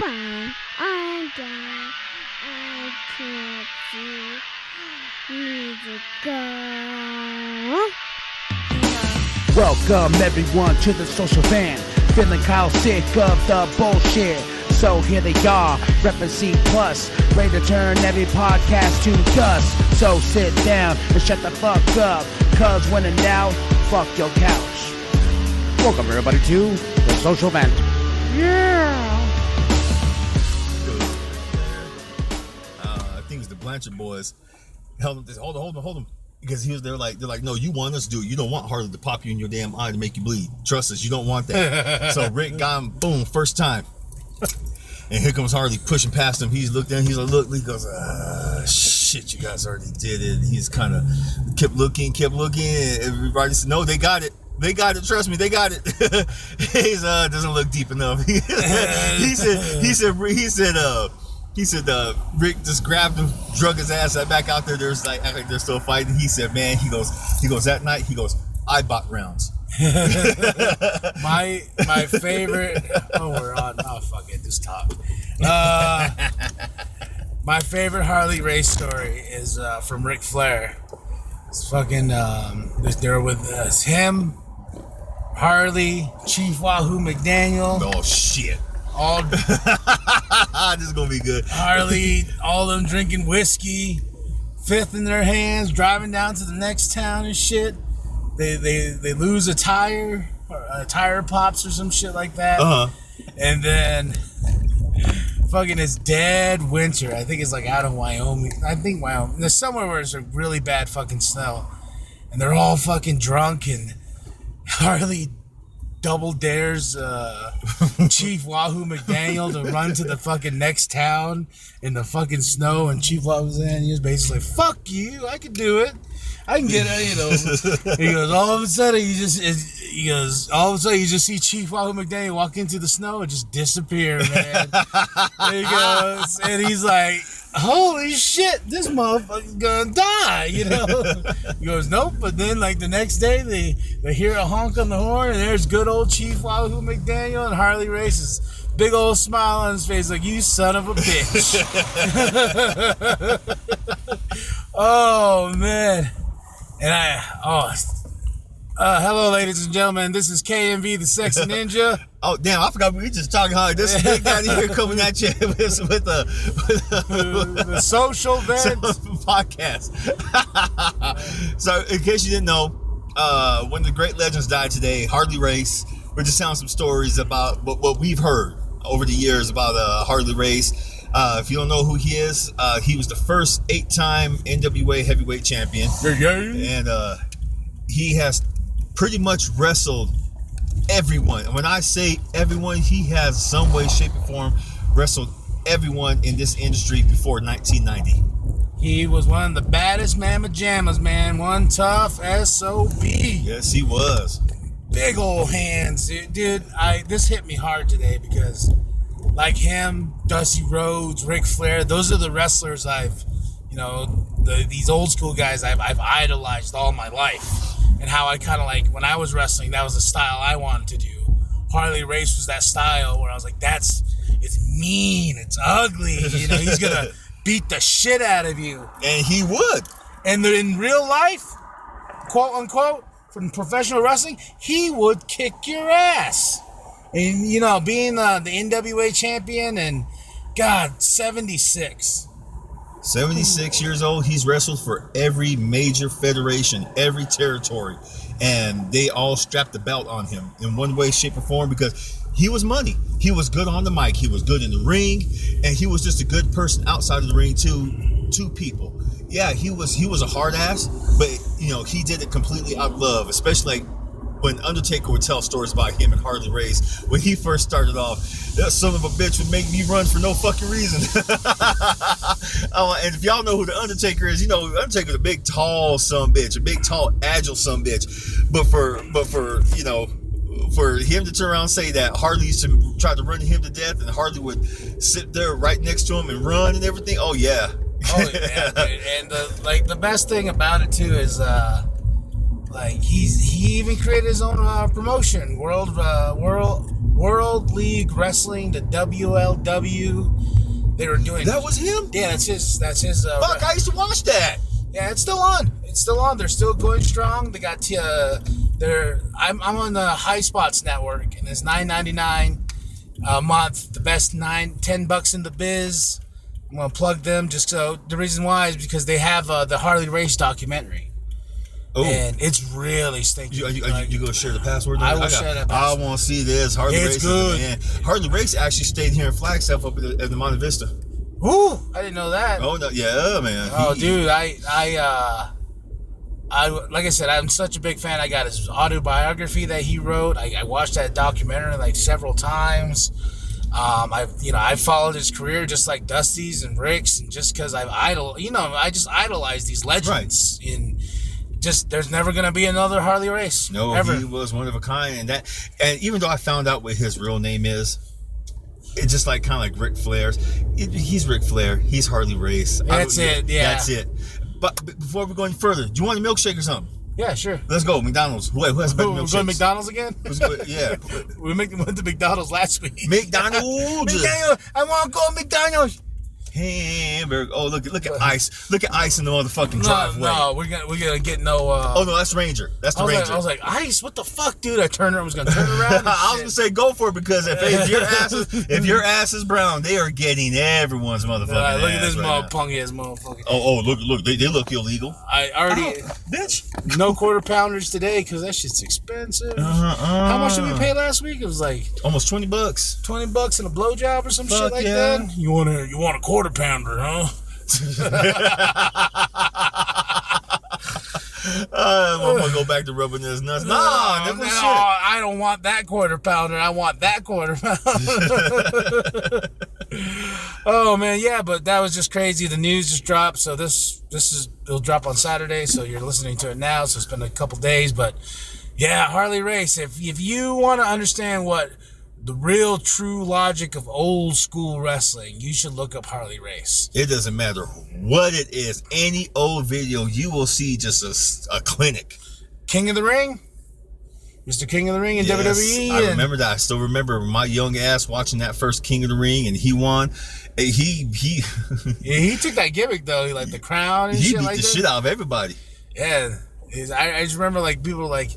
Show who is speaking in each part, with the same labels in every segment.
Speaker 1: fine. I'm down. I can't see. Need to go.
Speaker 2: Welcome everyone to the social van. Feeling Kyle sick of the bullshit. So here they are, reppin' C+, ready to turn every podcast to dust. So sit down and shut the fuck up, cause when in doubt, fuck your couch. Welcome everybody to the social vent. Yeah!
Speaker 3: I think it's the Blanchard boys. Hold on. Because they're like, no, you want us to do it. You don't want Harley to pop you in your damn eye to make you bleed. Trust us, you don't want that. So Rick got him, boom, first time. And here comes Harley pushing past him. He's looked down, he's like, look, he goes, shit, you guys already did it. He's kind of kept looking. Everybody said, no, they got it. They got it. Trust me, they got it. He's doesn't look deep enough. He said Rick just grabbed him, drug his ass back out there. There's like they're still fighting. He said, man, he goes that night, I bought rounds.
Speaker 4: my favorite we're on. Oh fuck it, just talk. My favorite Harley Race story is from Ric Flair. It's fucking they're with him, Harley, Chief Wahoo McDaniel.
Speaker 3: Oh shit.
Speaker 4: All
Speaker 3: this is gonna be good.
Speaker 4: Harley, all of them drinking whiskey, fifth in their hands, driving down to the next town and shit. They lose a tire, or a tire pops or some shit like that. And then fucking his dead winter. I think it's like out of Wyoming. There's somewhere where it's a really bad fucking snow, and they're all fucking drunk, and Harley double dares Chief Wahoo McDaniel to run to the fucking next town in the fucking snow, and Chief Wahoo's in. He was basically like, "Fuck you, I can do it. I can get it." He goes, all of a sudden you just see Chief Wahoo McDaniel walk into the snow and just disappear, man. He goes, and he's like, holy shit, this motherfucker's gonna die, He goes, nope. But then, like, the next day, they hear a honk on the horn, and there's good old Chief Wahoo McDaniel, and Harley Race's big old smile on his face, like, you son of a bitch. Oh, man. And hello, ladies and gentlemen. This is KMV, the Sexy Ninja.
Speaker 3: Oh, damn, I forgot we were just talking hard. This is big guy here coming at you with
Speaker 4: the social vent
Speaker 3: podcast. So, in case you didn't know, one of the great legends died today, Harley Race. We're just telling some stories about what we've heard over the years about Harley Race. If you don't know who he is, he was the first 8-time NWA heavyweight champion. And he has pretty much wrestled everyone. And when I say everyone, he has some way, shape, or form wrestled everyone in this industry before 1990.
Speaker 4: He was one of the baddest mamma jammas, man. One tough SOB.
Speaker 3: Yes, he was.
Speaker 4: Big old hands. Dude, this hit me hard today because like him, Dusty Rhodes, Ric Flair, those are the wrestlers these old school guys I've idolized all my life. And how I kind of like, when I was wrestling, that was the style I wanted to do. Harley Race was that style where I was like, it's mean, it's ugly, he's gonna beat the shit out of you.
Speaker 3: And he would.
Speaker 4: And in real life, quote unquote, from professional wrestling, he would kick your ass. And, being the NWA champion and, God, 76.
Speaker 3: 76 years old, he's wrestled for every major federation, every territory, and they all strapped the belt on him in one way, shape, or form because he was money. He was good on the mic, he was good in the ring, and he was just a good person outside of the ring to people. Yeah, he was a hard ass, but he did it completely out of love, especially like when Undertaker would tell stories about him and Harley Race. When he first started off, that son of a bitch would make me run for no fucking reason. And if y'all know who the Undertaker is, Undertaker's a big, tall son-bitch, a big, tall, agile son-bitch. But for him to turn around and say that Harley used to try to run him to death and Harley would sit there right next to him and run and everything, oh yeah.
Speaker 4: Oh yeah, and the best thing about it too is he even created his own promotion, World World League Wrestling, the WLW. They were doing.
Speaker 3: That was him?
Speaker 4: Yeah, that's his.
Speaker 3: Fuck, I used to watch that.
Speaker 4: Yeah, it's still on. They're still going strong. They got I'm on the High Spots network, and it's $9.99 a month. The best $10 in the biz. I'm gonna plug them just so. The reason why is because they have the Harley Race documentary. Oh. And it's really stinky.
Speaker 3: You gonna share the password?
Speaker 4: I will share that password.
Speaker 3: I want to see this. Harley Race is the man. Harley Race actually stayed here in Flagstaff up at the Monte Vista.
Speaker 4: Ooh, I didn't know that.
Speaker 3: Oh no, yeah, man.
Speaker 4: Oh, dude, I like I said, I'm such a big fan. I got his autobiography that he wrote. I watched that documentary like several times. I followed his career just like Dusty's and Rick's, and just because I just idolize these legends. Right. There's never gonna be another Harley Race.
Speaker 3: No, ever. He was one of a kind, and even though I found out what his real name is, it's just like kind of like Ric Flair's. He's Ric Flair. He's Harley Race.
Speaker 4: That's it. Yeah,
Speaker 3: that's it. But before we go any further, do you want a milkshake or something?
Speaker 4: Yeah, sure.
Speaker 3: Let's go. McDonald's. Who has better milkshakes?
Speaker 4: We're going to McDonald's again?
Speaker 3: Yeah.
Speaker 4: We went to McDonald's last week.
Speaker 3: McDonald's.
Speaker 4: I want to go to McDonald's.
Speaker 3: Hamburger. Oh, look at ice. Look at ice in the motherfucking driveway.
Speaker 4: No, we're gonna get no.
Speaker 3: Oh no, that's Ranger. That's the Ranger.
Speaker 4: I was like, ice. What the fuck, dude? I was gonna turn around.
Speaker 3: I was gonna say go for it because if your ass is brown, they are getting everyone's motherfucking.
Speaker 4: Look at this punky ass motherfucker.
Speaker 3: Oh, look, they look illegal.
Speaker 4: I already bitch. No quarter pounders today because that shit's expensive. How much did we pay last week? It was like
Speaker 3: almost $20.
Speaker 4: $20 and a blowjob or some shit like that. You want a quarter pounder, huh?
Speaker 3: I'm gonna go back to rubbing his nuts. No,
Speaker 4: I don't want that quarter pounder. I want that quarter pounder. Oh man, yeah, but that was just crazy. The news just dropped, so it'll drop on Saturday. So you're listening to it now. So it's been a couple days, but yeah, Harley Race. If you want to understand what the real true logic of old school wrestling, you should look up Harley Race.
Speaker 3: It doesn't matter what it is. Any old video, you will see just a clinic.
Speaker 4: King of the Ring? Mr. King of the Ring in WWE?
Speaker 3: I remember that. I still remember my young ass watching that first King of the Ring, and he won. He
Speaker 4: took that gimmick, though. He, like, the crown and shit like that.
Speaker 3: He beat the shit out of everybody.
Speaker 4: Yeah. I just remember, like, people were like,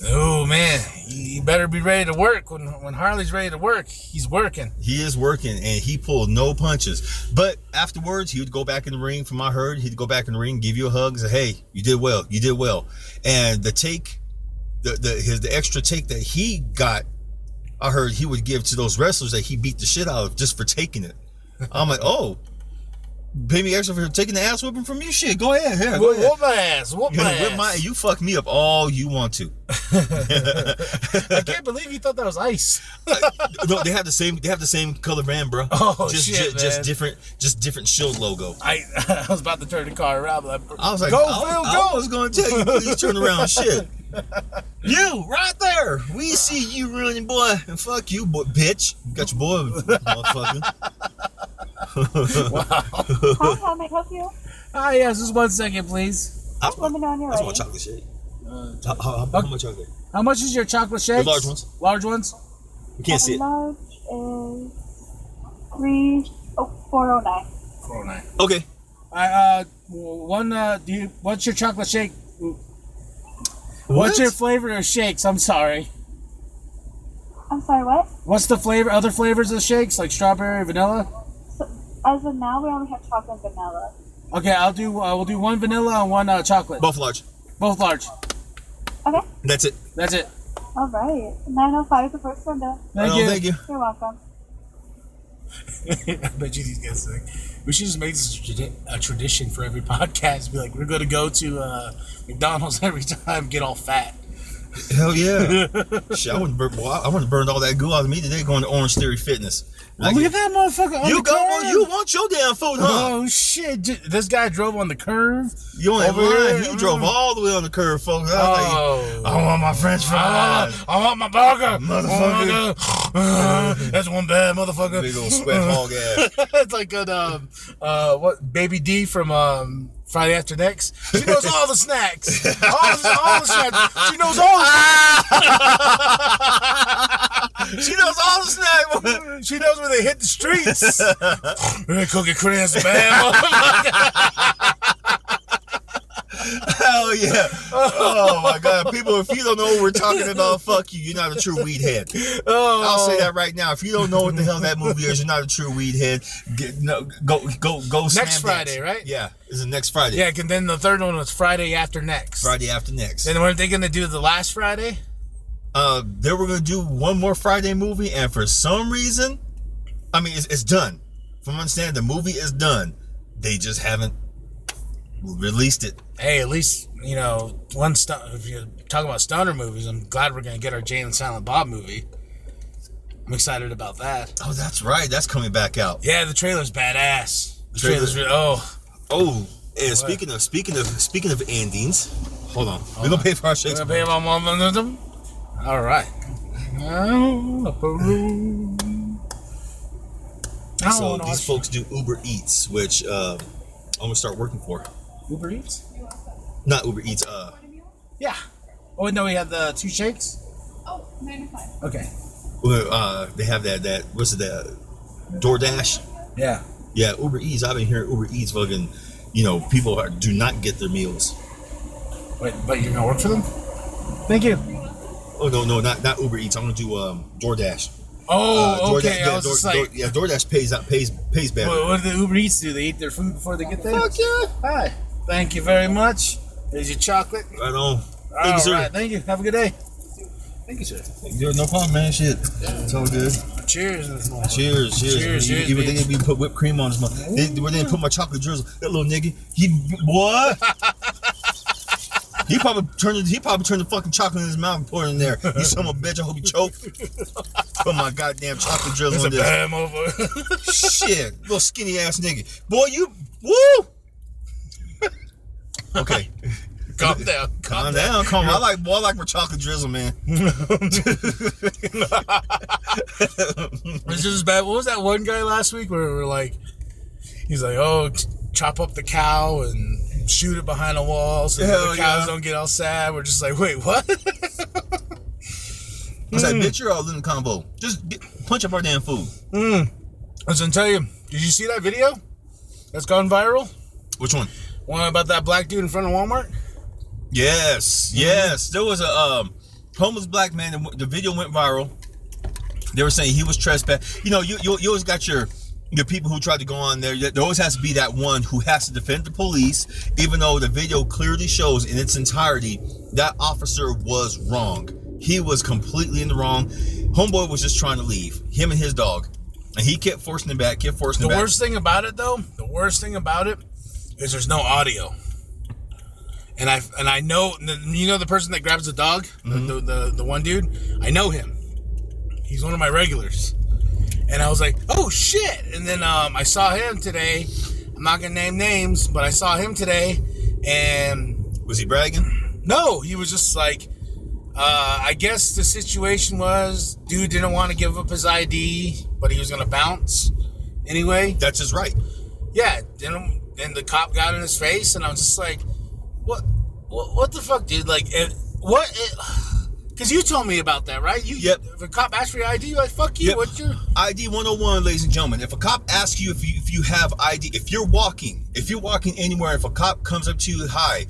Speaker 4: oh man, you better be ready to work. When Harley's ready to work, he's working. He is working,
Speaker 3: and he pulled no punches. But afterwards, he would go back in the ring. From I heard, he'd go back in the ring, give you a hug, and say, "Hey, you did well. You did well." And the take, the extra take that he got, I heard he would give to those wrestlers that he beat the shit out of just for taking it. I'm like, oh. Pay me extra for taking the ass whipping from you? Shit, go ahead. Here, go ahead.
Speaker 4: Whoop my ass. Whoop my ass.
Speaker 3: You fuck me up all you want to.
Speaker 4: I can't believe you thought that was ice.
Speaker 3: No, they have the same color van, bro.
Speaker 4: Oh shit, man.
Speaker 3: Just different Shield logo.
Speaker 4: I was about to turn the car around.
Speaker 3: I was like,
Speaker 4: go, Phil, go.
Speaker 3: I was going to tell you, please turn around. Shit. You right there. We see you running, boy. And fuck you, boy, bitch. You got your boy, motherfucker.
Speaker 4: Wow.
Speaker 5: Hi, how may I help you?
Speaker 4: Yes, just 1 second, please.
Speaker 5: Let me know when you're ready.
Speaker 3: I want chocolate shake. How much are they?
Speaker 4: How much is your chocolate shake?
Speaker 3: The large ones.
Speaker 4: Large ones?
Speaker 3: You can't see it.
Speaker 5: Large is $4.09.
Speaker 4: $4.09.
Speaker 3: Okay.
Speaker 4: What's your chocolate shake? What's your flavor of shakes? I'm sorry.
Speaker 5: I'm sorry, what?
Speaker 4: What's the flavor? Other flavors of shakes, like strawberry, vanilla?
Speaker 5: So, as of now, we only have chocolate and vanilla.
Speaker 4: Okay, we'll do one vanilla and one chocolate.
Speaker 3: Both large.
Speaker 4: Both large.
Speaker 5: Okay.
Speaker 3: That's it.
Speaker 5: All right. 9:05 is the first window.
Speaker 3: Thank you.
Speaker 5: You're welcome.
Speaker 4: I bet you these guys think we should just make this a tradition for every podcast. Be like, we're going to go to McDonald's every time, get all fat.
Speaker 3: Hell yeah. Shit, I wouldn't burn all that goo out of me today going to Orange Theory Fitness.
Speaker 4: Look at that motherfucker.
Speaker 3: You want your damn food, huh?
Speaker 4: Oh shit! This guy drove on the curve.
Speaker 3: You ain't lying. He drove all the way on the curve, folks. I want my French fries.
Speaker 4: I want my burger,
Speaker 3: motherfucker.
Speaker 4: That's one bad motherfucker.
Speaker 3: Big old sweat hog ass.
Speaker 4: It's like what Baby D from Friday after next. She knows all the snacks. All the snacks. She knows all the
Speaker 3: She knows all the snack.
Speaker 4: She knows where they hit the streets. Cookie crisp, man.
Speaker 3: Hell yeah. Oh my God. People, if you don't know what we're talking about, fuck you. You're not a true weed head.
Speaker 4: Oh.
Speaker 3: I'll say that right now. If you don't know what the hell that movie is, you're not a true weed head. Go
Speaker 4: next Friday, right?
Speaker 3: Yeah. It's the next Friday.
Speaker 4: Yeah, and then the third one was Friday after next.
Speaker 3: Friday after next.
Speaker 4: Then weren't they going to do the last Friday?
Speaker 3: They were going to do one more Friday movie, and for some reason, I mean, it's done. From what I understand, the movie is done. They just haven't released it.
Speaker 4: Hey, at least, you know, if you're talking about stoner movies, I'm glad we're going to get our Jay and Silent Bob movie. I'm excited about that.
Speaker 3: Oh, that's right. That's coming back out.
Speaker 4: Yeah, the trailer's badass. The trailer's
Speaker 3: Oh, and speaking of endings, hold on. We're gonna pay for our shakes.
Speaker 4: We're gonna pay for my mom. All right.
Speaker 3: So these folks do Uber Eats, which I'm gonna start working for.
Speaker 4: Uber Eats?
Speaker 3: Not Uber Eats.
Speaker 4: Yeah. Oh no, we have the 2 shakes.
Speaker 5: Oh, 95.
Speaker 4: Okay.
Speaker 3: They have that. What's it? That DoorDash.
Speaker 4: Yeah.
Speaker 3: Yeah, Uber Eats. I've been hearing Uber Eats fucking, people do not get their meals.
Speaker 4: Wait, but you're gonna work for them? Thank you.
Speaker 3: Oh no, not Uber Eats. I'm gonna do DoorDash.
Speaker 4: Oh,
Speaker 3: DoorDash,
Speaker 4: okay.
Speaker 3: yeah,
Speaker 4: I was just like,
Speaker 3: DoorDash pays better.
Speaker 4: What do the Uber Eats do? They eat their food before they get there?
Speaker 3: Fuck yeah!
Speaker 4: Hi. Thank you very much. There's your chocolate.
Speaker 3: Right on.
Speaker 4: Thank you, sir. Thank you. Have a good day. Thank you, sir.
Speaker 3: No problem, man. Shit. It's all good.
Speaker 4: Cheers.
Speaker 3: Cheers. Even they didn't even put whipped cream on this month. They didn't put my chocolate drizzle. That little nigga. What? He probably turned the fucking chocolate in his mouth and poured it in there. You son of a bitch, I hope you choke. Put my goddamn chocolate drizzle in this. Shit. Little skinny ass nigga. Boy, you woo! Okay.
Speaker 4: Calm down.
Speaker 3: Calm down. I like my chocolate drizzle, man.
Speaker 4: It's just as bad. What was that one guy last week where we were like, he's like, oh, chop up the cow and shoot it behind a wall so the cows don't get all sad. We're just like, wait, what?
Speaker 3: I was like, bitch, you're all in the combo. Just punch up our damn food.
Speaker 4: I was gonna tell you, did you see that video that's gone viral?
Speaker 3: Which one?
Speaker 4: One about that black dude in front of Walmart?
Speaker 3: Yes. There was a homeless black man. The video went viral. They were saying he was trespassing. You always got your people who tried to go on there. There always has to be that one who has to defend the police, even though the video clearly shows in its entirety that officer was wrong. He was completely in the wrong. Homeboy was just trying to leave. Him and his dog. And he kept forcing him back, The
Speaker 4: worst thing about it, though, is there's no audio. And I know, the person that grabs the dog, the one dude, I know him. He's one of my regulars. And I was like, oh shit. And then I saw him today. I'm not gonna name names, but I saw him today. And
Speaker 3: was he bragging?
Speaker 4: No, he was just like, I guess the situation was, dude didn't want to give up his ID, but he was gonna bounce anyway.
Speaker 3: That's his right.
Speaker 4: Yeah. Then the cop got in his face, and I was just like, what the fuck, dude? Like, because you told me about that, right?
Speaker 3: Yep.
Speaker 4: If a cop asks for your ID, you're like, fuck you. Yep. What's your
Speaker 3: ID 101, ladies and gentlemen? If a cop asks you if you have ID, if you're walking anywhere, if a cop comes up to you, hi,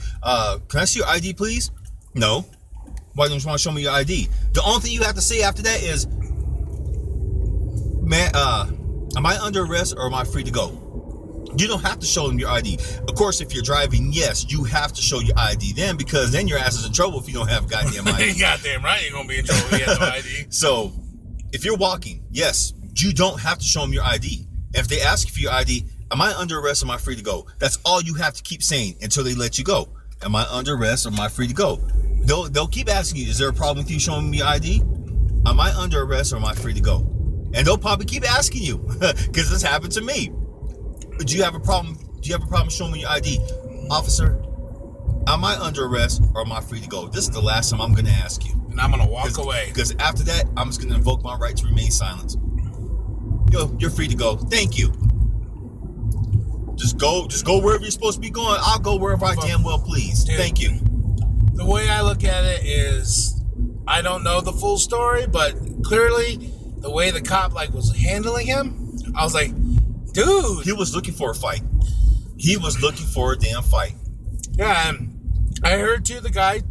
Speaker 3: can I see your ID, please? No. Why don't you want to show me your ID? The only thing you have to say after that is, man, am I under arrest or am I free to go? You don't have to show them your ID. Of course, if you're driving, yes, you have to show your ID then, because then your ass is in trouble if you don't have goddamn ID.
Speaker 4: Goddamn right you're going to be in trouble if you have no ID.
Speaker 3: So, if you're walking, yes, you don't have to show them your ID. If they ask you for your ID, am I under arrest or am I free to go? That's all you have to keep saying until they let you go. Am I under arrest or am I free to go? They'll keep asking you, is there a problem with you showing me your ID? Am I under arrest or am I free to go? And they'll probably keep asking you, because this happened to me. Do you have a problem showing me your ID? Officer, am I under arrest or am I free to go? This is the last time I'm going to ask you.
Speaker 4: And I'm going to walk away.
Speaker 3: Because after that, I'm just going to invoke my right to remain silent. You're free to go. Thank you. Just go wherever you're supposed to be going. I'll go wherever I damn well please.
Speaker 4: Dude,
Speaker 3: thank you.
Speaker 4: The way I look at it is, I don't know the full story, but clearly the way the cop like was handling him, I was like, dude.
Speaker 3: He was looking for a fight. He was looking for a damn fight.
Speaker 4: Yeah, and I heard too the guy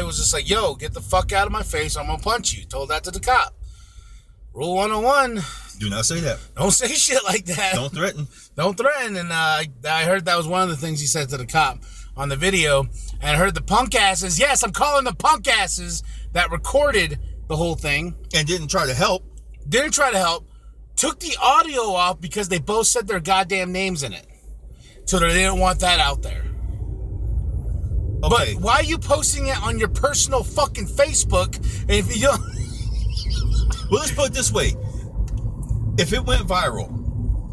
Speaker 4: was just like, yo, get the fuck out of my face, I'm gonna punch you. Told that to the cop. Rule 101.
Speaker 3: Do not say that.
Speaker 4: Don't say shit like that.
Speaker 3: Don't threaten.
Speaker 4: Don't threaten. And I heard that was one of the things he said to the cop on the video. And I heard the punk asses, yes, I'm calling the punk asses that recorded the whole thing.
Speaker 3: And didn't try to help.
Speaker 4: Took the audio off because they both said their goddamn names in it. So they didn't want that out there.
Speaker 3: Okay.
Speaker 4: But why are you posting it on your personal fucking Facebook? And if you don't...
Speaker 3: Well, let's put it this way. If it went viral,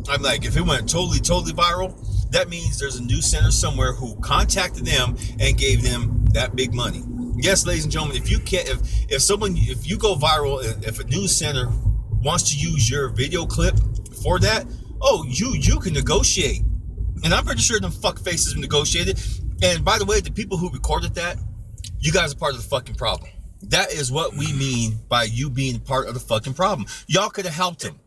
Speaker 3: I'm like, if it went totally viral, that means there's a news center somewhere who contacted them and gave them that big money. Yes, ladies and gentlemen, if you go viral, if a news center wants to use your video clip for that, you can negotiate. And I'm pretty sure them fuck faces negotiated. And by the way, the people who recorded that, you guys are part of the fucking problem. That is what we mean by you being part of the fucking problem. Y'all could have helped him.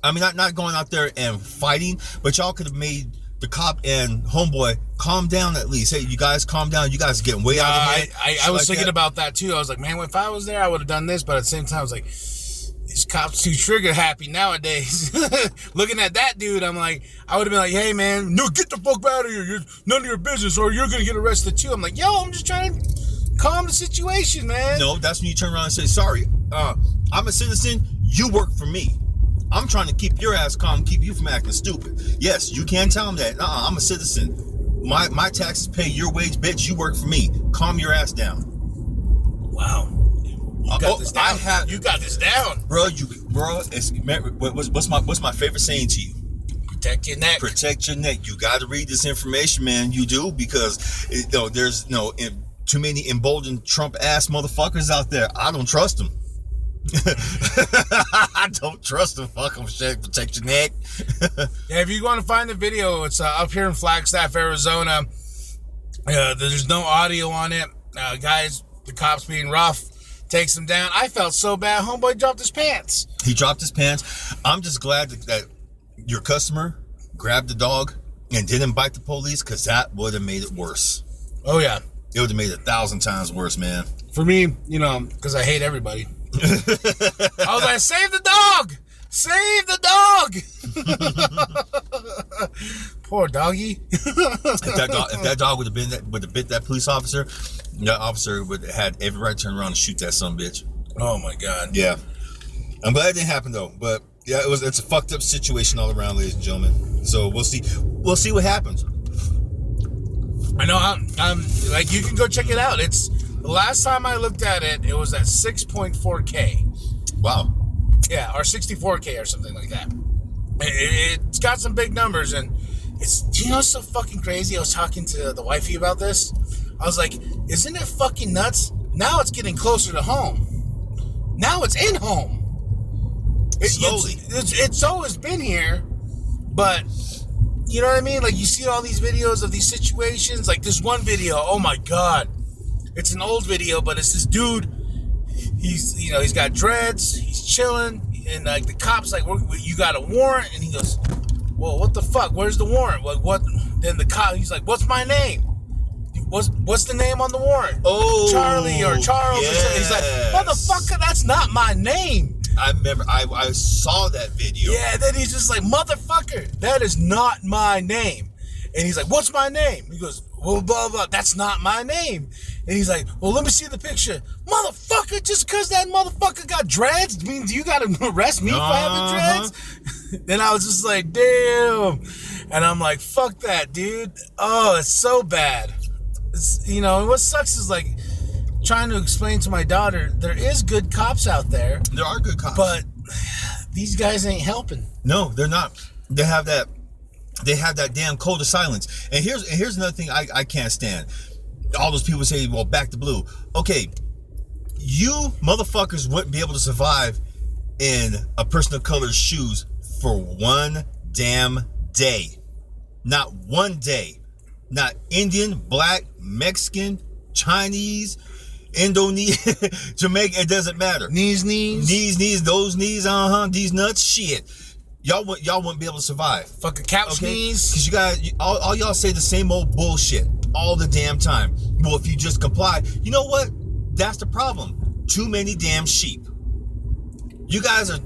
Speaker 3: I mean, not going out there and fighting, but y'all could have made the cop and homeboy calm down at least. Hey, you guys calm down. You guys are getting way out of hand.
Speaker 4: I was thinking about that too. I was like, man, if I was there, I would have done this. But at the same time, I was like, these cops too trigger happy nowadays. Looking at that dude, I'm like, I would have been like, hey man, no, get the fuck out of here. You're none of your business, or you're gonna get arrested too. I'm like, yo, I'm just trying to calm the situation, man.
Speaker 3: No, that's when you turn around and say, sorry, I'm a citizen. You work for me. I'm trying to keep your ass calm, keep you from acting stupid. Yes, you can tell them that. I'm a citizen. My taxes pay your wage, bitch. You work for me. Calm your ass down.
Speaker 4: Wow. You got this down. You got this down.
Speaker 3: Bro, what's my favorite saying to you?
Speaker 4: Protect your neck.
Speaker 3: Protect your neck. You got to read this information, man. You do, because there's too many emboldened Trump ass motherfuckers out there. I don't trust them. I don't trust them. Fuck them. Shit. Protect your neck.
Speaker 4: Yeah, if you want to find the video, it's up here in Flagstaff, Arizona. There's no audio on it. Guys, the cops being rough, takes him down. I felt so bad. Homeboy dropped his pants.
Speaker 3: He dropped his pants. I'm just glad that your customer grabbed the dog and didn't bite the police, because that would have made it worse.
Speaker 4: Oh, yeah.
Speaker 3: It would have made it 1,000 times worse, man.
Speaker 4: For me, because I hate everybody. I was like, save the dog! Save the dog! Poor doggy.
Speaker 3: If that dog would have bit that police officer, that officer would have had every right to turn around and shoot that son of a bitch.
Speaker 4: Oh my god.
Speaker 3: Yeah. I'm glad it didn't happen though. But yeah, it's a fucked up situation all around, ladies and gentlemen. So we'll see what happens.
Speaker 4: I know. I'm like, you can go check it out. It's the last time I looked at it, it was at 6.4K.
Speaker 3: Wow.
Speaker 4: Yeah, or 64K or something like that. It's got some big numbers, and it's, it's so fucking crazy. I was talking to the wifey about this. I was like, isn't it fucking nuts? Now it's getting closer to home. Now it's in home.
Speaker 3: Slowly.
Speaker 4: It's always been here, but you know what I mean? Like, you see all these videos of these situations. Like this one video, oh my god. It's an old video, but it's this dude. He's got dreads. He's chilling, and like the cop's like, "You got a warrant?" And he goes, "Well, what the fuck? Where's the warrant? Like, what?" Then the cop, he's like, "What's my name? What's the name on the warrant?"
Speaker 3: Oh,
Speaker 4: Charlie or Charles.
Speaker 3: Yes.
Speaker 4: Or something. He's like, "Motherfucker, that's not my name."
Speaker 3: I remember. I saw that video.
Speaker 4: Yeah. Then he's just like, "Motherfucker, that is not my name." And he's like, "What's my name?" He goes, "Well, blah blah. That's not my name." And he's like, "Well, let me see the picture." Motherfucker, just because that motherfucker got dreads means you got to arrest me for having dreads? Then I was just like, damn. And I'm like, fuck that, dude. Oh, it's so bad. It's, what sucks is like trying to explain to my daughter, there is good cops out there.
Speaker 3: There are good cops.
Speaker 4: But these guys ain't helping.
Speaker 3: No, they're not. They have that damn code of silence. And here's another thing I can't stand. All those people say, well, back to blue. Okay, you motherfuckers wouldn't be able to survive in a person of color's shoes for one damn day. Not one day. Not Indian, black, Mexican, Chinese, Indonesian, Jamaican, it doesn't matter.
Speaker 4: Knees,
Speaker 3: those knees, these nuts, shit. Y'all wouldn't be able to survive.
Speaker 4: Fucking couch knees.
Speaker 3: Because you guys, all y'all say the same old bullshit all the damn time. Well, if you just comply, you know what? That's the problem. Too many damn sheep. You guys are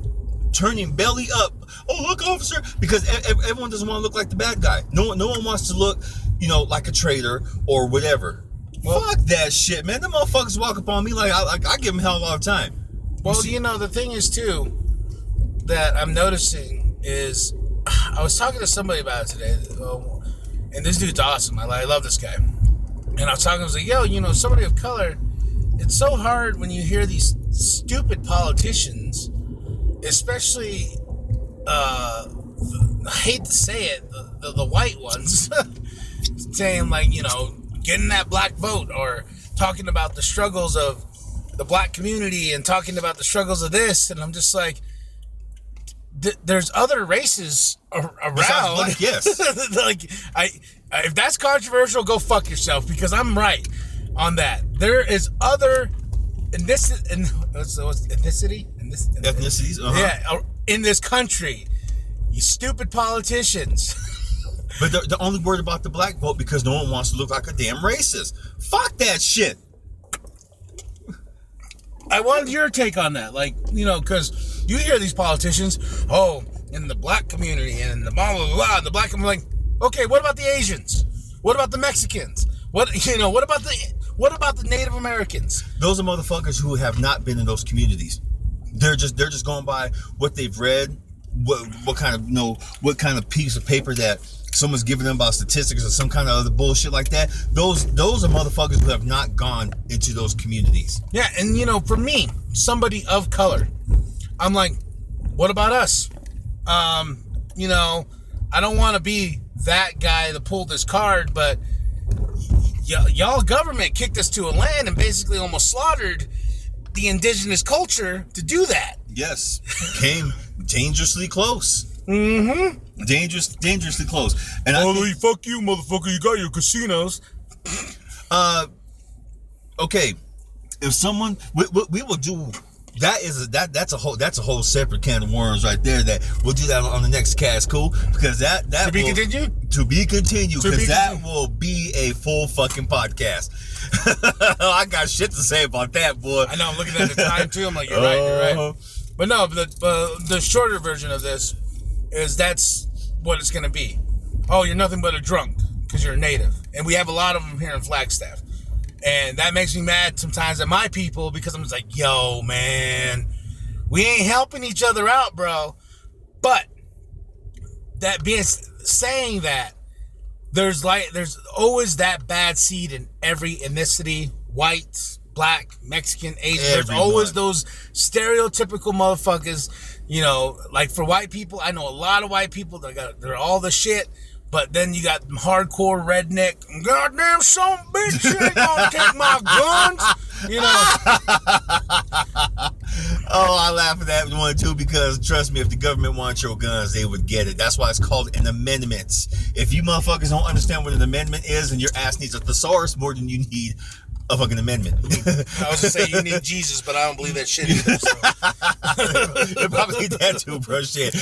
Speaker 3: turning belly up. Oh, look, officer. Because everyone doesn't want to look like the bad guy. No one wants to look, like a traitor or whatever. Well, fuck that shit, man. Them motherfuckers walk up on me like I give them hell all the time.
Speaker 4: Well, the thing is, too, that I'm noticing is, I was talking to somebody about it today, and this dude's awesome. I love this guy. And I was talking, I was like, yo, somebody of color, it's so hard when you hear these stupid politicians, especially, I hate to say it, the white ones, saying, like, getting that black vote, or talking about the struggles of the black community and talking about the struggles of this. And I'm just like, there's other races around.
Speaker 3: Black, yes.
Speaker 4: Like, if that's controversial, go fuck yourself, because I'm right on that. There is other ethnicities. Yeah, in this country. You stupid politicians.
Speaker 3: But they're only worried about the black vote because no one wants to look like a damn racist. Fuck that shit.
Speaker 4: I wanted your take on that. Like, because you hear these politicians, in the black community and the blah, blah, blah, the black, I'm like, okay, what about the Asians? What about the Mexicans? What about the Native Americans?
Speaker 3: Those are motherfuckers who have not been in those communities. They're just going by what they've read, what kind of piece of paper that someone's giving them about statistics or some kind of other bullshit like that. Those are motherfuckers who have not gone into those communities.
Speaker 4: Yeah, and for me, somebody of color, I'm like, what about us? I don't want to be that guy that pulled this card, but y'all government kicked us to a land and basically almost slaughtered the indigenous culture to do that.
Speaker 3: Yes, came dangerously close.
Speaker 4: Mm-hmm.
Speaker 3: Dangerously close. And
Speaker 4: fuck you, motherfucker. You got your casinos.
Speaker 3: Okay. If someone, we will do. That's a whole separate can of worms right there. That we'll do that on the next cast, cool? Because that
Speaker 4: to be continued.
Speaker 3: To be continued, because that will be a full fucking podcast. I got shit to say about that, boy.
Speaker 4: I know. I'm looking at the time too. I'm like, you're right. But no, the shorter version of this is that's what it's gonna be. Oh, you're nothing but a drunk because you're a native, and we have a lot of them here in Flagstaff. And that makes me mad sometimes at my people, because I'm just like, yo, man, we ain't helping each other out, bro. But saying that, there's always that bad seed in every ethnicity, white, black, Mexican, Asian. There's always those stereotypical motherfuckers, like for white people, I know a lot of white people, they're all the shit. But then you got hardcore redneck, goddamn son of a bitch, you ain't gonna take my guns,
Speaker 3: Oh, I laugh at that one too, because trust me, if the government wants your guns, they would get it. That's why it's called an amendment. If you motherfuckers don't understand what an amendment is, and your ass needs a thesaurus more than you need a fucking amendment.
Speaker 4: I was gonna say you need Jesus, but I don't believe that shit either. So.
Speaker 3: You probably need that too, bro. Shit.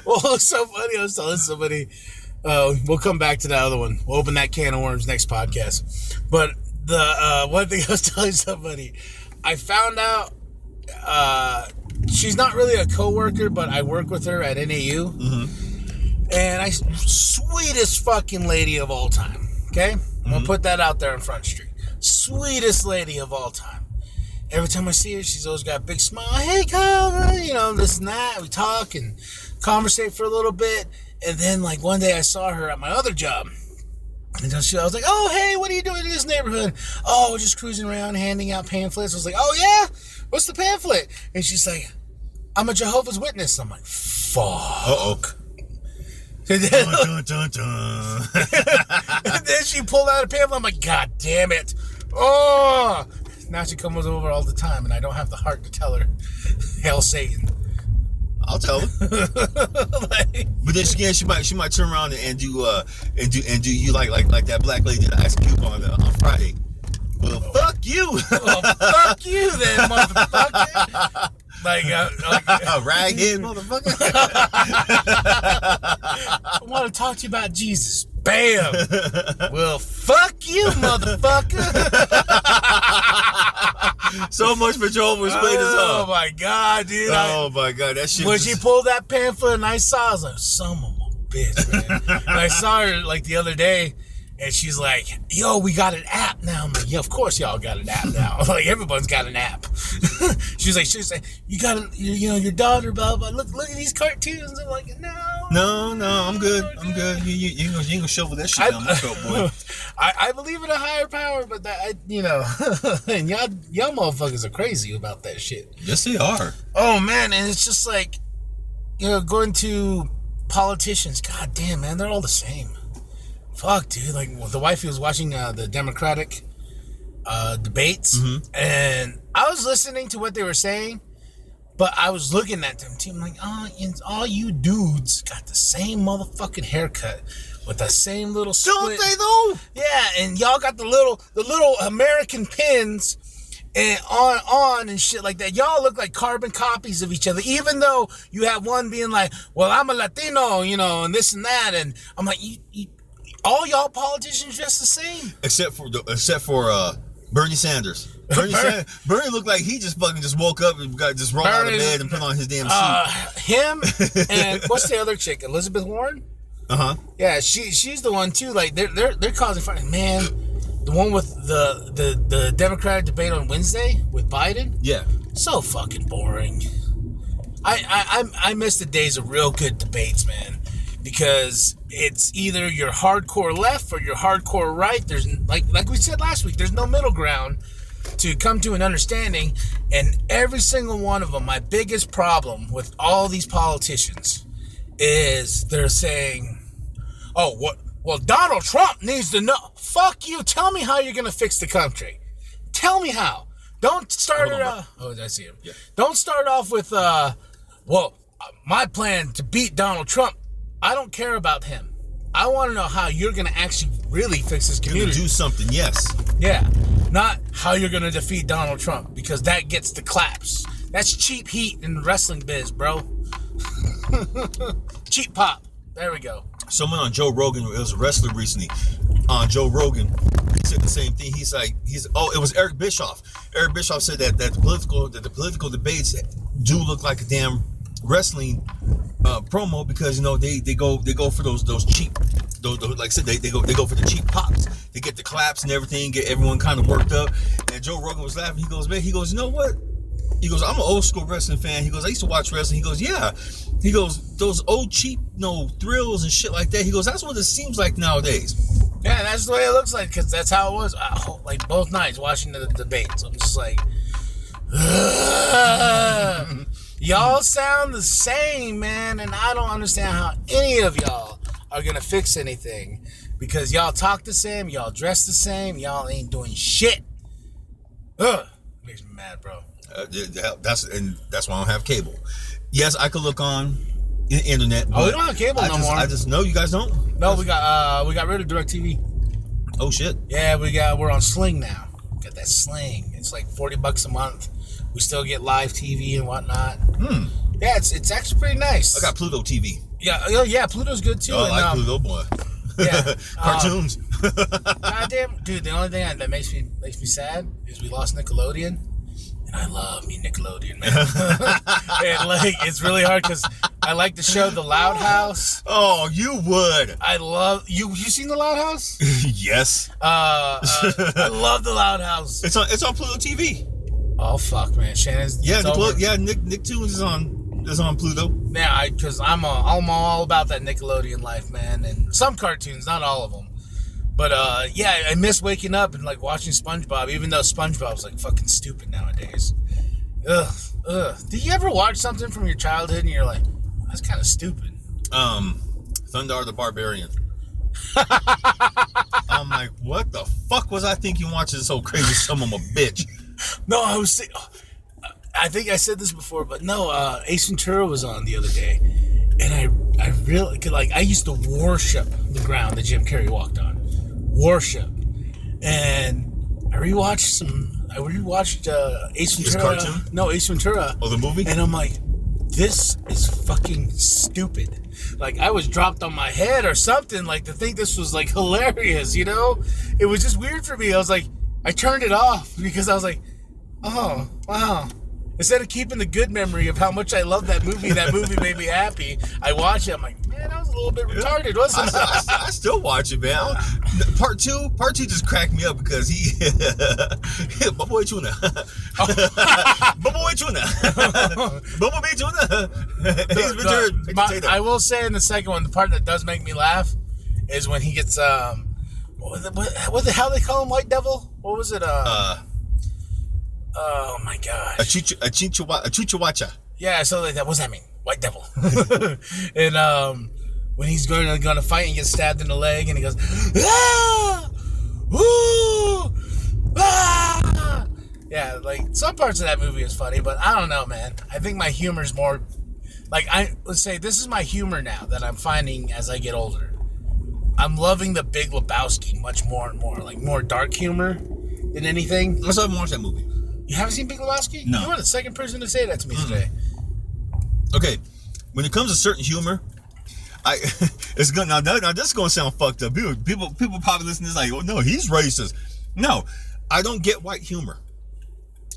Speaker 4: Well, it's so funny. I was telling somebody, we'll come back to that other one. We'll open that can of worms next podcast. But the one thing I was telling somebody, I found out she's not really a coworker, but I work with her at NAU. Mm-hmm. And sweetest fucking lady of all time. Okay? I'm going to put that out there on Front Street. Sweetest lady of all time. Every time I see her, she's always got a big smile. Hey, Kyle, this and that. We talk and conversate for a little bit. And then, like, one day I saw her at my other job. And I was like, oh, hey, what are you doing in this neighborhood? Oh, just cruising around, handing out pamphlets. I was like, oh, yeah? What's the pamphlet? And she's like, I'm a Jehovah's Witness. I'm like, fuck.
Speaker 3: Uh-oh.
Speaker 4: Dun,
Speaker 3: dun, dun, dun.
Speaker 4: And then she pulled out a pamphlet. I'm like, God damn it. Oh. Now she comes over all the time, and I don't have the heart to tell her, hail Satan.
Speaker 3: I'll tell her.
Speaker 4: Like,
Speaker 3: But then again, she might turn around and do you like that black lady did Ice Cube on Friday. Well, fuck you.
Speaker 4: well, fuck you then, motherfucker. Like,
Speaker 3: raghead motherfucker.
Speaker 4: I want to talk to you about Jesus. Bam. Well, fuck you, motherfucker.
Speaker 3: So much for Jehovah's Witnesses.
Speaker 4: Oh my god, dude.
Speaker 3: Oh my god, that shit.
Speaker 4: When she pulled that pamphlet and I saw, I was like, son of a bitch, man. And I saw her like the other day, and she's like, yo, we got an app now. I'm like, yeah, of course y'all got an app now. Like, everyone's got an app. she's like, you got, your daughter, blah, blah. Look at these cartoons. I'm like, no,
Speaker 3: I'm good. You ain't gonna shovel that shit down my throat, boy.
Speaker 4: I believe in a higher power, but that, and y'all motherfuckers are crazy about that shit.
Speaker 3: Yes, they are.
Speaker 4: Oh, man, and it's just like, going to politicians, god damn, man, they're all the same. Fuck, dude. Like, the wifey was watching the Democratic debates, and I was listening to what they were saying, but I was looking at them too. I'm like, all you dudes got the same motherfucking haircut with the same little split.
Speaker 3: Don't they though?
Speaker 4: Yeah, and y'all got the little American pins and on and shit like that. Y'all look like carbon copies of each other, even though you have one being like, well, I'm a Latino, and this and that, and I'm like, you all y'all politicians dress the same, except for
Speaker 3: Bernie Sanders. Bernie looked like he just woke up and just rolled out of bed and put on his damn suit.
Speaker 4: Him and what's the other chick? Elizabeth Warren. Yeah, she's the one too. Like they're causing fun. Man, the one with the Democratic debate on Wednesday with Biden.
Speaker 3: Yeah,
Speaker 4: so fucking boring. I miss the days of real good debates, man. Because it's either you're hardcore left or you're hardcore right. There's like we said last week, there's no middle ground to come to an understanding. And every single one of them, my biggest problem with all these politicians is they're saying, oh, what? Well, Donald Trump needs to know. Fuck you. Tell me how you're going to fix the country. Tell me how. Don't start it off. Oh, I see him. Yeah. Don't start off with, my plan to beat Donald Trump. I don't care about him. I want to know how you're going to actually really fix this community.
Speaker 3: You're going to do something, yes.
Speaker 4: Yeah. Not how you're going to defeat Donald Trump, because that gets the claps. That's cheap heat in the wrestling biz, bro. Cheap pop. There we go.
Speaker 3: Someone on Joe Rogan, it was a wrestler recently, on Joe Rogan, he said the same thing. It was Eric Bischoff. Eric Bischoff said that the political debates do look like a damn wrestling promo, because they go for those cheap, those like I said, they go for the cheap pops. They get the claps and everything, get everyone kind of worked up. And Joe Rogan was laughing. He goes, man, you know what? He goes, I'm an old school wrestling fan. He goes, I used to watch wrestling. He goes, yeah. He goes, those old cheap thrills and shit like that. He goes, that's what it seems like nowadays.
Speaker 4: Yeah, that's the way it looks like, because that's how it was. Like both nights watching the debates, I'm just like, y'all sound the same, man, and I don't understand how any of y'all are gonna fix anything, because y'all talk the same, y'all dress the same, y'all ain't doing shit. Makes me mad, bro.
Speaker 3: That's why I don't have cable. Yes, I could look on the internet.
Speaker 4: Oh, we don't have cable no more.
Speaker 3: I just know you guys don't.
Speaker 4: No, we got rid of DirecTV.
Speaker 3: Oh shit.
Speaker 4: Yeah, we're on Sling now. Got that Sling. It's like $40 a month. We still get live TV and whatnot. Yeah, it's actually pretty nice.
Speaker 3: I got Pluto TV.
Speaker 4: Yeah, Pluto's good too.
Speaker 3: Oh, I like Pluto, boy.
Speaker 4: Yeah,
Speaker 3: cartoons.
Speaker 4: Goddamn, dude. The only thing that makes me sad is we lost Nickelodeon, and I love me Nickelodeon, man. And like, it's really hard because I like the show The Loud House.
Speaker 3: Oh, you would.
Speaker 4: I love you. You seen The Loud House?
Speaker 3: Yes.
Speaker 4: I love The Loud House.
Speaker 3: It's on Pluto TV.
Speaker 4: Oh fuck, man, Shannon's.
Speaker 3: Nicktoons is on Pluto.
Speaker 4: Yeah, because I'm all about that Nickelodeon life, man, and some cartoons, not all of them. But yeah, I miss waking up and like watching SpongeBob, even though SpongeBob's like fucking stupid nowadays. Ugh. Did you ever watch something from your childhood and you're like, that's kind of stupid?
Speaker 3: Thundar the Barbarian. I'm like, what the fuck was I thinking watching this whole crazy son of a bitch?
Speaker 4: No, I think I said this before, but no, Ace Ventura was on the other day, and I really like. I used to worship the ground that Jim Carrey walked on, worship, and I rewatched Ace Ventura.
Speaker 3: His cartoon?
Speaker 4: No, Ace Ventura.
Speaker 3: Oh, the movie?
Speaker 4: And I'm like, this is fucking stupid. Like, I was dropped on my head or something, like, to think this was, like, hilarious, you know? It was just weird for me. I was like, I turned it off because I was like, oh, wow. Instead of keeping the good memory of how much I love that movie made me happy, I watch it, I'm like, man, that was a little bit retarded, wasn't it?
Speaker 3: I still watch it, man. Part two just cracked me up because he, Bumblebee tuna, Bumblebee tuna, Bumblebee tuna.
Speaker 4: I will say in the second one, the part that does make me laugh is when he gets what the hell they call him, White Devil? What was it? Oh my gosh.
Speaker 3: A chuchawacha.
Speaker 4: Yeah, so like that. What's that mean? White Devil. And when he's going to fight and gets stabbed in the leg, and he goes, ah, woo, ah. Yeah, like some parts of that movie is funny, but I don't know, man. I think my humor's more like let's say this is my humor now that I'm finding as I get older. I'm loving the Big Lebowski much more and more, like more dark humor than anything.
Speaker 3: I still haven't watched that movie.
Speaker 4: You haven't seen Big Lebowski?
Speaker 3: No.
Speaker 4: You were the second person to say that to me today.
Speaker 3: Okay, when it comes to certain humor, it's good. Now this is gonna sound fucked up. People probably listen to this like, oh no, he's racist. No, I don't get white humor.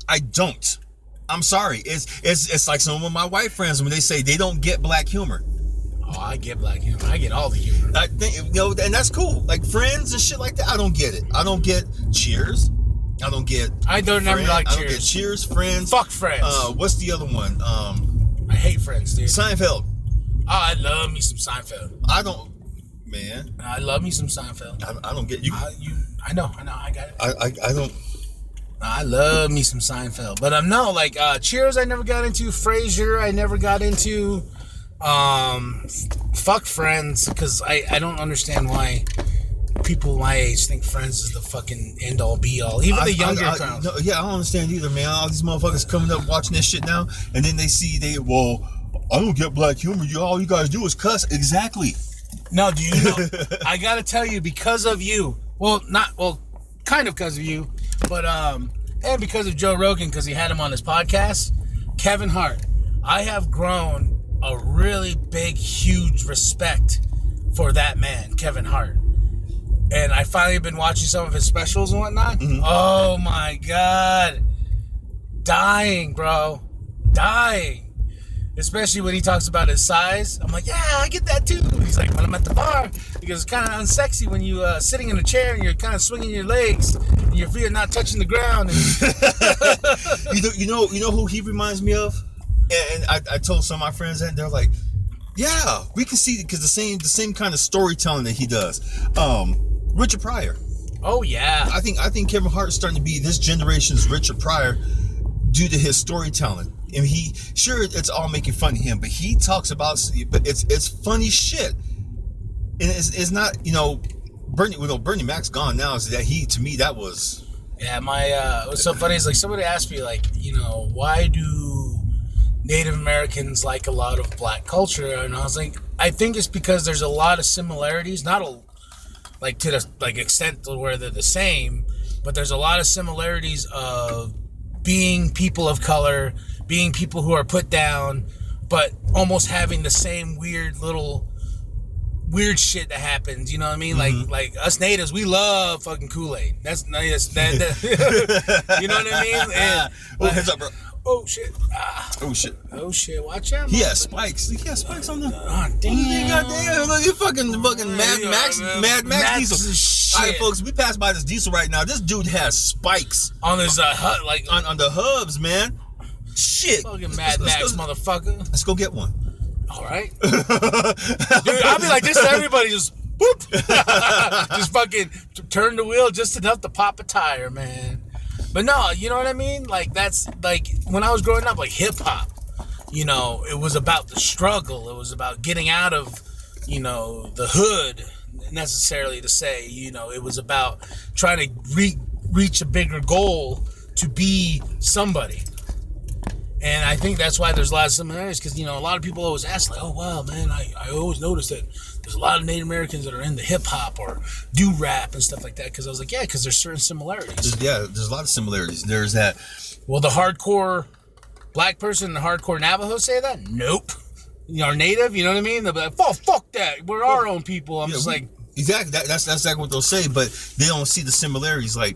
Speaker 3: I don't. I'm sorry. It's like some of my white friends when they say they don't get black humor.
Speaker 4: Oh, I get black humor. I get all the humor.
Speaker 3: I think, you know, and that's cool. Like Friends and shit like that. I don't get it. I don't get Cheers. I don't get.
Speaker 4: I don't never like Cheers.
Speaker 3: I don't get Cheers. Friends.
Speaker 4: Fuck Friends.
Speaker 3: What's the other one?
Speaker 4: I hate Friends, dude.
Speaker 3: Seinfeld.
Speaker 4: Oh, I love me some Seinfeld.
Speaker 3: I don't. Man.
Speaker 4: I love me some Seinfeld.
Speaker 3: I don't get you.
Speaker 4: I know. I got it.
Speaker 3: I don't.
Speaker 4: I love me some Seinfeld, but no, like Cheers, I never got into. Frasier, I never got into. Fuck Friends, because I don't understand why people my age think Friends is the fucking end all be all. Even the younger crowd.
Speaker 3: No, yeah, I don't understand either, man. All these motherfuckers coming up watching this shit now, and then they see I don't get black humor. All you guys do is cuss. Exactly.
Speaker 4: No, do you know? I gotta tell you, because of you. Kind of because of you, but and because of Joe Rogan, because he had him on his podcast. Kevin Hart. I have grown a really big, huge respect for that man, Kevin Hart. And I finally been watching some of his specials and whatnot. Mm-hmm. Oh my God. Dying, bro. Dying. Especially when he talks about his size. I'm like, yeah, I get that too. He's like, when I'm at the bar, because it's kind of unsexy when you sitting in a chair and you're kind of swinging your legs and your feet are not touching the ground. And
Speaker 3: you know who he reminds me of? And I told some of my friends that, and they're like, yeah, we can see, because the same kind of storytelling that he does. Richard Pryor.
Speaker 4: Oh yeah.
Speaker 3: I think Kevin Hart is starting to be this generation's Richard Pryor due to his storytelling. And it's all making fun of him, but he talks about, but it's funny shit. And it's not, Bernie Mac's gone now. So that to me, that was.
Speaker 4: Yeah, what's so funny is like somebody asked me like, why do Native Americans like a lot of black culture? And I was like, I think it's because there's a lot of similarities, not to the extent to where they're the same, but there's a lot of similarities of being people of color, being people who are put down, but almost having the same weird shit that happens. You know what I mean? Mm-hmm. Like us natives, we love fucking Kool-Aid. That's you know what I mean?
Speaker 3: Heads up, bro.
Speaker 4: Oh shit!
Speaker 3: Oh shit!
Speaker 4: Oh shit! Watch out!
Speaker 3: He has spikes. He has spikes on the.
Speaker 4: Damn!
Speaker 3: Goddamn! Look, you fucking Mad Max Diesel. All right, folks, we passed by this Diesel right now. This dude has spikes
Speaker 4: on his hut, like
Speaker 3: on the hubs, man. Shit!
Speaker 4: Fucking Mad Max, motherfucker.
Speaker 3: Let's go get one.
Speaker 4: All right, dude. I'll be like this to everybody. Just whoop, just fucking turn the wheel just enough to pop a tire, man. But no, you know what I mean? Like, that's, like, when I was growing up, like, hip-hop, it was about the struggle. It was about getting out of, the hood, necessarily to say, it was about trying to reach a bigger goal to be somebody. And I think that's why there's a lot of similarities, because, you know, a lot of people always ask, like, oh, wow, man, I always notice that there's a lot of Native Americans that are into hip-hop or do rap and stuff like that, because I was like, yeah, because there's certain similarities.
Speaker 3: There's a lot of similarities. There's that.
Speaker 4: Well, the hardcore black person and the hardcore Navajo say that? Nope. You know, native, you know what I mean? They'll be like, fuck that. We're our own people. I'm just like...
Speaker 3: Exactly. That's exactly what they'll say, but they don't see the similarities. Like,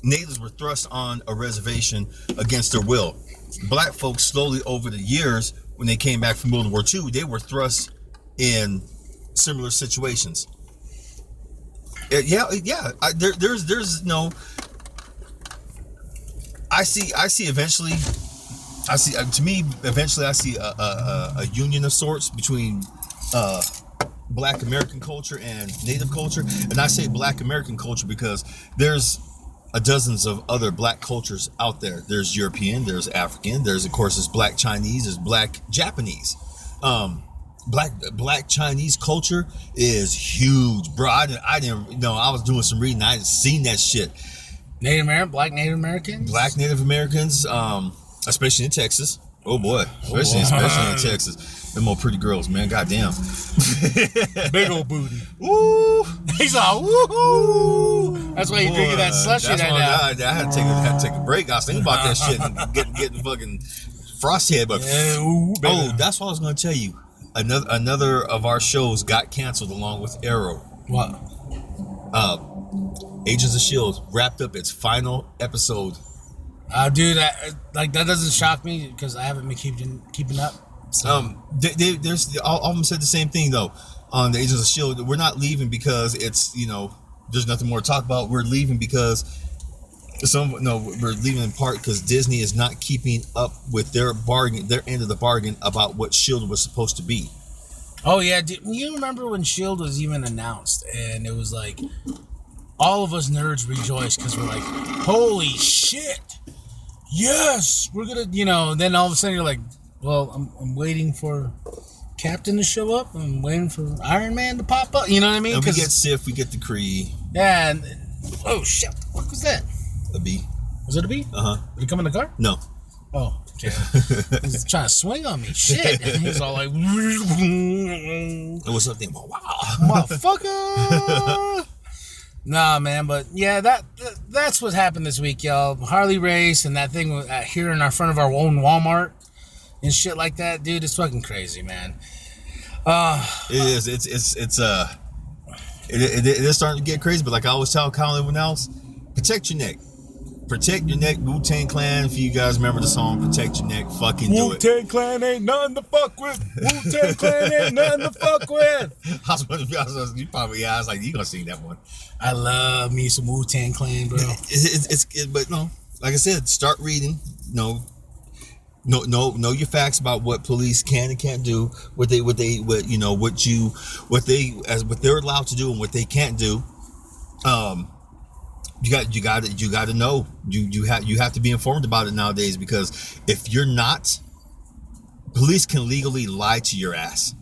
Speaker 3: natives were thrust on a reservation against their will. Black folks slowly over the years, when they came back from World War II, they were thrust in similar situations. There's no. I see. Eventually, I see. To me, eventually, I see a union of sorts between Black American culture and Native culture, and I say Black American culture because there's dozens of other black cultures out there. There's European, there's African, there's of course there's Black Chinese, there's Black Japanese. Black Chinese culture is huge, bro. I didn't know. I was doing some reading. I hadn't seen that shit.
Speaker 4: Black Native Americans,
Speaker 3: Black Native Americans, especially in Texas. Oh boy, especially in Texas. Them old pretty girls, man. Goddamn.
Speaker 4: Big old booty.
Speaker 3: Woo!
Speaker 4: He's all woo! That's why you're drinking that slushy right now.
Speaker 3: I had to take a break. I was thinking about that shit and getting fucking frosthead. But that's what I was going to tell you. Another of our shows got canceled along with Arrow.
Speaker 4: What?
Speaker 3: Agents of S.H.I.E.L.D. wrapped up its final episode.
Speaker 4: Dude, that doesn't shock me because I haven't been keeping up. So.
Speaker 3: There's all of them said the same thing though. On the Agents of S.H.I.E.L.D., we're not leaving because it's, you know, there's nothing more to talk about. We're leaving because we're leaving in part because Disney is not keeping up with their end of the bargain about what S.H.I.E.L.D. was supposed to be.
Speaker 4: Oh yeah, you remember when S.H.I.E.L.D. was even announced, and it was like all of us nerds rejoiced because we're like, holy shit, yes, we're gonna, you know. And then all of a sudden you're like, well, I'm waiting for Captain to show up. I'm waiting for Iron Man to pop up. You know what I mean?
Speaker 3: And we get Sif, we get the Kree.
Speaker 4: Yeah. And, oh shit! What was that?
Speaker 3: A bee.
Speaker 4: Was it a bee? Did it come in the car?
Speaker 3: No.
Speaker 4: Oh, okay. He's trying to swing on me. Shit. And he's all like,
Speaker 3: what's up there? Wow,
Speaker 4: motherfucker. Nah, man, but yeah, that's what happened this week, y'all. Harley Race and that thing here in our front of our own Walmart and shit like that, dude. It's fucking crazy, man.
Speaker 3: It is. It is starting to get crazy. But like I always tell everyone else, protect your neck. Protect your neck. Wu-Tang Clan. If you guys remember the song, protect your neck. Fucking do it.
Speaker 4: Wu-Tang Clan ain't nothing to fuck with. Wu-Tang Clan ain't nothing to fuck with.
Speaker 3: You probably, I was like, you gonna sing that one.
Speaker 4: I love me some Wu-Tang Clan, bro.
Speaker 3: But no, like I said, start reading. Know your facts about what police can and can't do, what they're allowed to do and what they can't do. You got to know. You have to be informed about it nowadays, because if you're not, police can legally lie to your ass.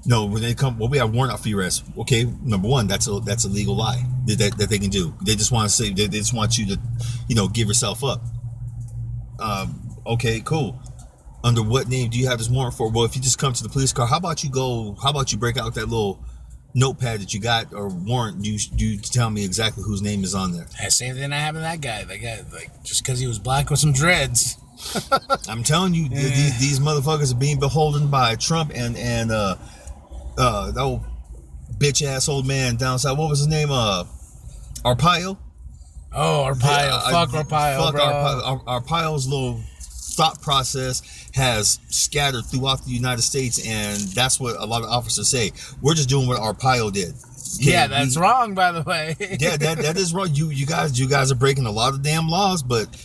Speaker 3: No, when they come, well, we have warrant out for your arrest. Okay, number one, that's a legal lie that they can do. They just want to say, they just want you to, give yourself up. Okay, cool. Under what name do you have this warrant for? Well, if you just come to the police car, how about you break out that little notepad that you got, or warrant, you tell me exactly whose name is on there.
Speaker 4: Same thing that happened to that guy. That guy, like, just because he was black with some dreads.
Speaker 3: I'm telling you, these motherfuckers are being beholden by Trump and the old bitch ass old man down south. What was his name? Arpaio.
Speaker 4: Oh, Arpaio. Fuck Arpaio, bro.
Speaker 3: Arpaio's little thought process has scattered throughout the United States, and that's what a lot of officers say. We're just doing what Arpaio did. Okay?
Speaker 4: Yeah, that's wrong, by the way.
Speaker 3: Yeah, that is wrong. You guys are breaking a lot of damn laws, but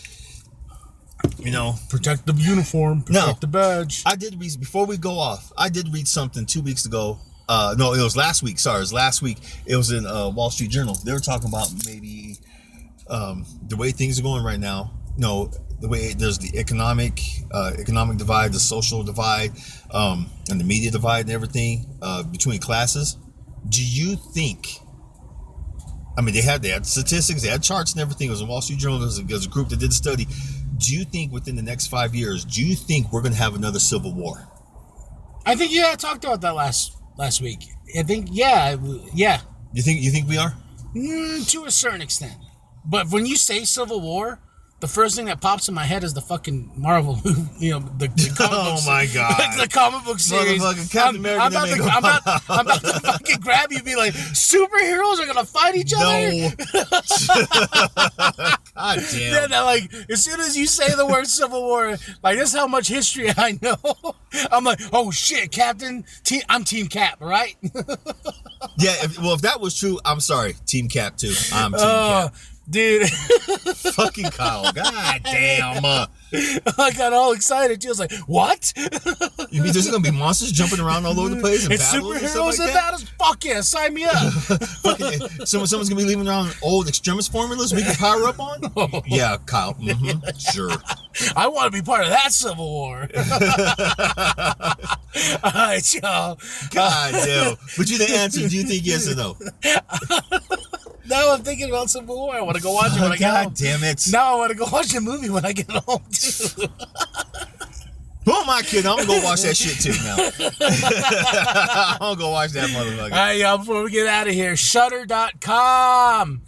Speaker 4: protect the uniform, protect the badge.
Speaker 3: I did read, before we go off, I did read something 2 weeks ago. No, it was last week. Sorry, it was last week. It was in Wall Street Journal. They were talking about maybe the way things are going right now. The way there's the economic divide, the social divide, and the media divide and everything between classes. Do you think? I mean, they had statistics, they had charts and everything. It was in Wall Street Journal. There was a group that did a study. do you think within the next 5 years, do you think we're going to have another civil war?
Speaker 4: I think I talked about that last week. I think yeah.
Speaker 3: You think we are?
Speaker 4: To a certain extent. But when you say Civil War, the first thing that pops in my head is the fucking Marvel movie, the comic book
Speaker 3: my God.
Speaker 4: the comic book series.
Speaker 3: Captain America.
Speaker 4: I'm about to fucking grab you and be like, superheroes are going to fight each other?
Speaker 3: No. God damn.
Speaker 4: Yeah, they're like, as soon as you say the word Civil War, like, this is how much history I know. I'm like, oh shit, I'm Team Cap, right?
Speaker 3: Yeah, if that was true, I'm sorry. Team Cap too. I'm Team Cap.
Speaker 4: Dude.
Speaker 3: Fucking Kyle. God damn.
Speaker 4: I got all excited. She was like, what?
Speaker 3: You mean there's going to be monsters jumping around all over the place and
Speaker 4: It's
Speaker 3: battles and stuff
Speaker 4: superheroes
Speaker 3: like
Speaker 4: and
Speaker 3: that?
Speaker 4: battles? Fuck yeah, sign me up.
Speaker 3: Fucking, someone's going to be leaving around old extremist formulas we can power up on? Yeah, Kyle. Mm-hmm. Sure.
Speaker 4: I want to be part of that Civil War. All right, y'all.
Speaker 3: God damn. But you didn't answer. Do you think yes or no?
Speaker 4: Now I'm thinking about Civil War. I want to go watch it when I get home.
Speaker 3: God damn it.
Speaker 4: Now I want to go watch the movie when I get home, too.
Speaker 3: Who am I kidding? I'm going to go watch that shit, too, now. I'm going to go watch that motherfucker.
Speaker 4: All right, y'all, before we get out of here, Shudder.com.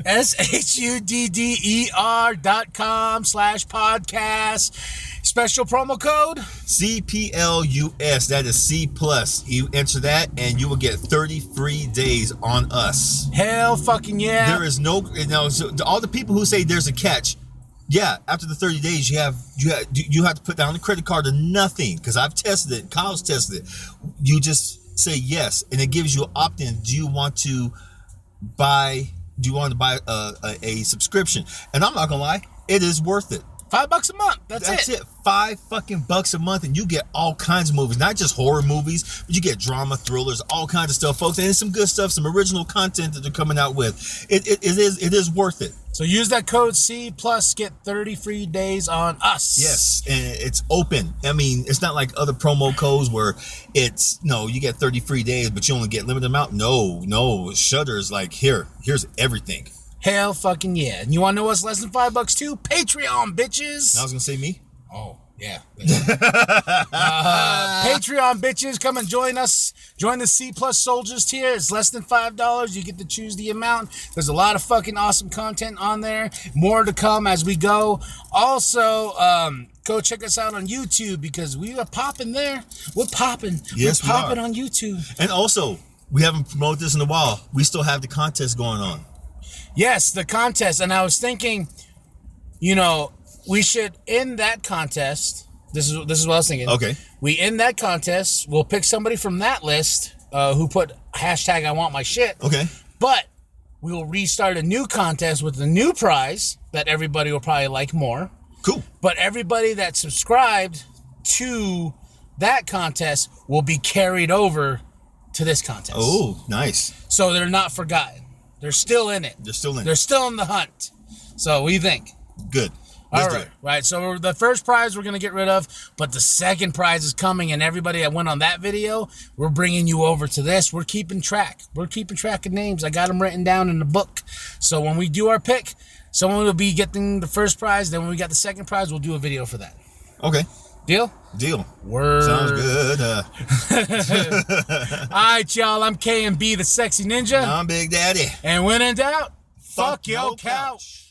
Speaker 4: SHUDDER.com/podcast. Special promo code
Speaker 3: CPLUS. That is C+. You enter that and you will get 30 free days on us.
Speaker 4: Hell fucking yeah.
Speaker 3: There is no, so all the people who say there's a catch, yeah, after the 30 days you have to put down the credit card or nothing, because I've tested it, Kyle's tested it. You just say yes and it gives you an opt-in. Do you want to buy a subscription? And I'm not gonna lie, it is worth it.
Speaker 4: $5 a month. That's it.
Speaker 3: $5 a month, and you get all kinds of movies, not just horror movies, but you get drama, thrillers, all kinds of stuff, folks. And it's some good stuff, some original content that they're coming out with. It is worth it.
Speaker 4: So use that code C+, get 30 free days on us.
Speaker 3: Yes, and it's open. I mean, it's not like other promo codes where it's you get 30 free days, but you only get limited amount. No, Shudder is like here's everything.
Speaker 4: Hell fucking yeah. And you want to know what's less than $5 too? Patreon, bitches.
Speaker 3: I was gonna say me.
Speaker 4: Oh, yeah. Patreon, bitches. Come and join us. Join the C SouljAZ tier. It's less than $5. You get to choose the amount. There's a lot of fucking awesome content on there. More to come as we go. Also, go check us out on YouTube, because we are popping there. We're popping.
Speaker 3: Yes,
Speaker 4: we're popping on YouTube.
Speaker 3: And also, we haven't promoted this in a while. We still have the contest going on.
Speaker 4: Yes, the contest. And I was thinking, we should end that contest. This is what I was thinking.
Speaker 3: Okay.
Speaker 4: We end that contest. We'll pick somebody from that list who put hashtag I want my shit.
Speaker 3: Okay.
Speaker 4: But we will restart a new contest with a new prize that everybody will probably like more.
Speaker 3: Cool.
Speaker 4: But everybody that subscribed to that contest will be carried over to this contest.
Speaker 3: Oh, nice.
Speaker 4: So they're not forgotten. They're still in it.
Speaker 3: They're still in
Speaker 4: the hunt. So what do you think?
Speaker 3: Good.
Speaker 4: All right. Right. So the first prize we're going to get rid of, but the second prize is coming, and everybody that went on that video, we're bringing you over to this. We're keeping track. We're keeping track of names. I got them written down in the book. So when we do our pick, someone will be getting the first prize. Then when we got the second prize, we'll do a video for that.
Speaker 3: Okay.
Speaker 4: Deal? Word.
Speaker 3: Sounds good.
Speaker 4: All right, y'all. I'm K and B, the Sexy Ninja.
Speaker 3: I'm Big Daddy.
Speaker 4: And when in doubt, fuck your couch.